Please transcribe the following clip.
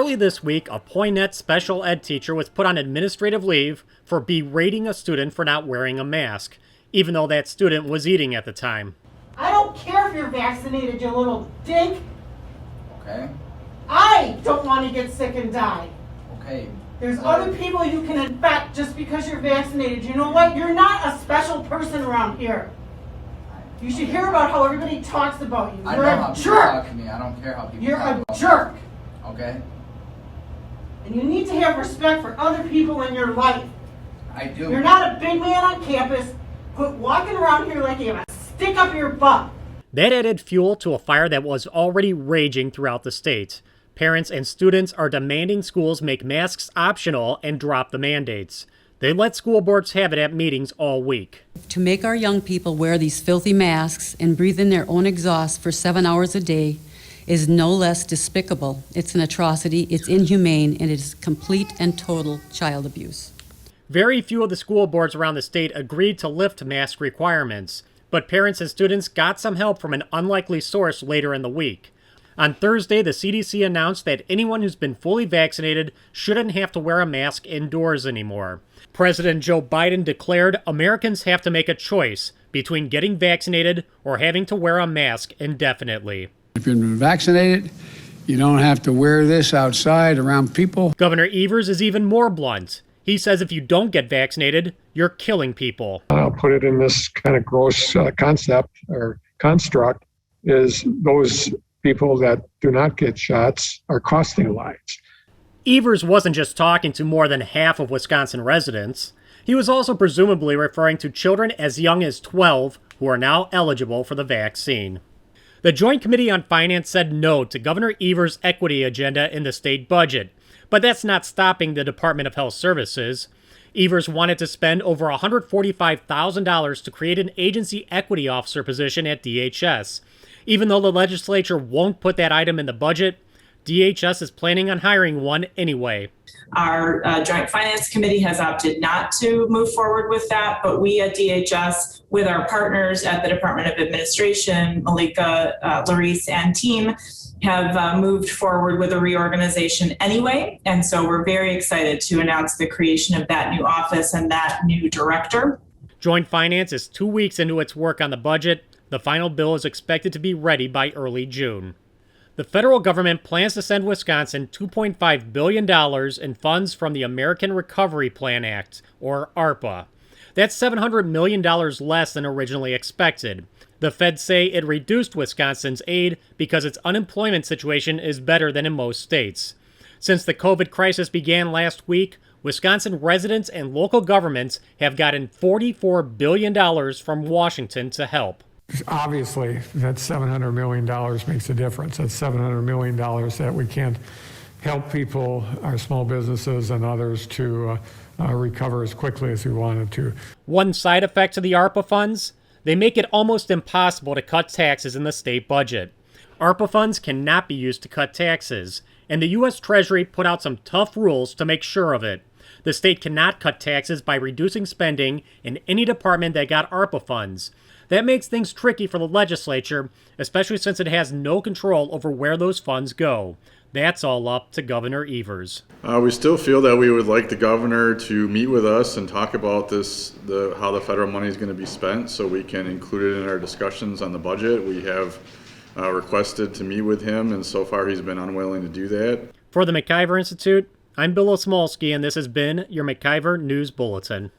Early this week, a Poynette special ed teacher was put on administrative leave for berating a student for not wearing a mask, even though that student was eating at the time. I don't care if you're vaccinated, you little dink. Okay. I don't want to get sick and die. Okay. There's other people you can infect just because you're vaccinated. You know what? You're not a special person around here. You should hear about how everybody talks about you. You're a jerk. To me. I don't care how people You're talk a about jerk. me. Okay. And you need to have respect for other people in your life. I do. You're not a big man on campus. Quit walking around here like you have a stick up your butt. That added fuel to a fire that was already raging throughout the state. Parents and students are demanding schools make masks optional and drop the mandates. They let school boards have it at meetings all week. To make our young people wear these filthy masks and breathe in their own exhaust for 7 hours a day is no less despicable. It's an atrocity, it's inhumane, and it is complete and total child abuse. Very few of the school boards around the state agreed to lift mask requirements, but parents and students got some help from an unlikely source later in the week. On Thursday, the CDC announced that anyone who's been fully vaccinated shouldn't have to wear a mask indoors anymore. President Joe Biden declared Americans have to make a choice between getting vaccinated or having to wear a mask indefinitely. If you've been vaccinated, you don't have to wear this outside around people. Governor Evers is even more blunt. He says if you don't get vaccinated, you're killing people. I'll put it in this kind of gross concept or construct is those people that do not get shots are costing lives. Evers wasn't just talking to more than half of Wisconsin residents. He was also presumably referring to children as young as 12 who are now eligible for the vaccine. The Joint Committee on Finance said no to Governor Evers' equity agenda in the state budget, but that's not stopping the Department of Health Services. Evers wanted to spend over $145,000 to create an agency equity officer position at DHS. Even though the legislature won't put that item in the budget, DHS is planning on hiring one anyway. Our Joint Finance Committee has opted not to move forward with that, but we at DHS, with our partners at the Department of Administration, Malika, Larice, and team, have moved forward with a reorganization anyway. And so we're very excited to announce the creation of that new office and that new director. Joint Finance is 2 weeks into its work on the budget. The final bill is expected to be ready by early June. The federal government plans to send Wisconsin $2.5 billion in funds from the American Recovery Plan Act, or ARPA. That's $700 million less than originally expected. The feds say it reduced Wisconsin's aid because its unemployment situation is better than in most states. Since the COVID crisis began last week, Wisconsin residents and local governments have gotten $44 billion from Washington to help. Obviously, that $700 million makes a difference. That's $700 million that we can't help people, our small businesses and others to recover as quickly as we wanted to. One side effect to the ARPA funds? They make it almost impossible to cut taxes in the state budget. ARPA funds cannot be used to cut taxes, and the U.S. Treasury put out some tough rules to make sure of it. The state cannot cut taxes by reducing spending in any department that got ARPA funds. That makes things tricky for the legislature, especially since it has no control over where those funds go. That's all up to Governor Evers. We still feel that we would like the governor to meet with us and talk about how the federal money is going to be spent so we can include it in our discussions on the budget. We have requested to meet with him, and so far he's been unwilling to do that. For the MacIver Institute, I'm Bill Osmolsky, and this has been your MacIver News Bulletin.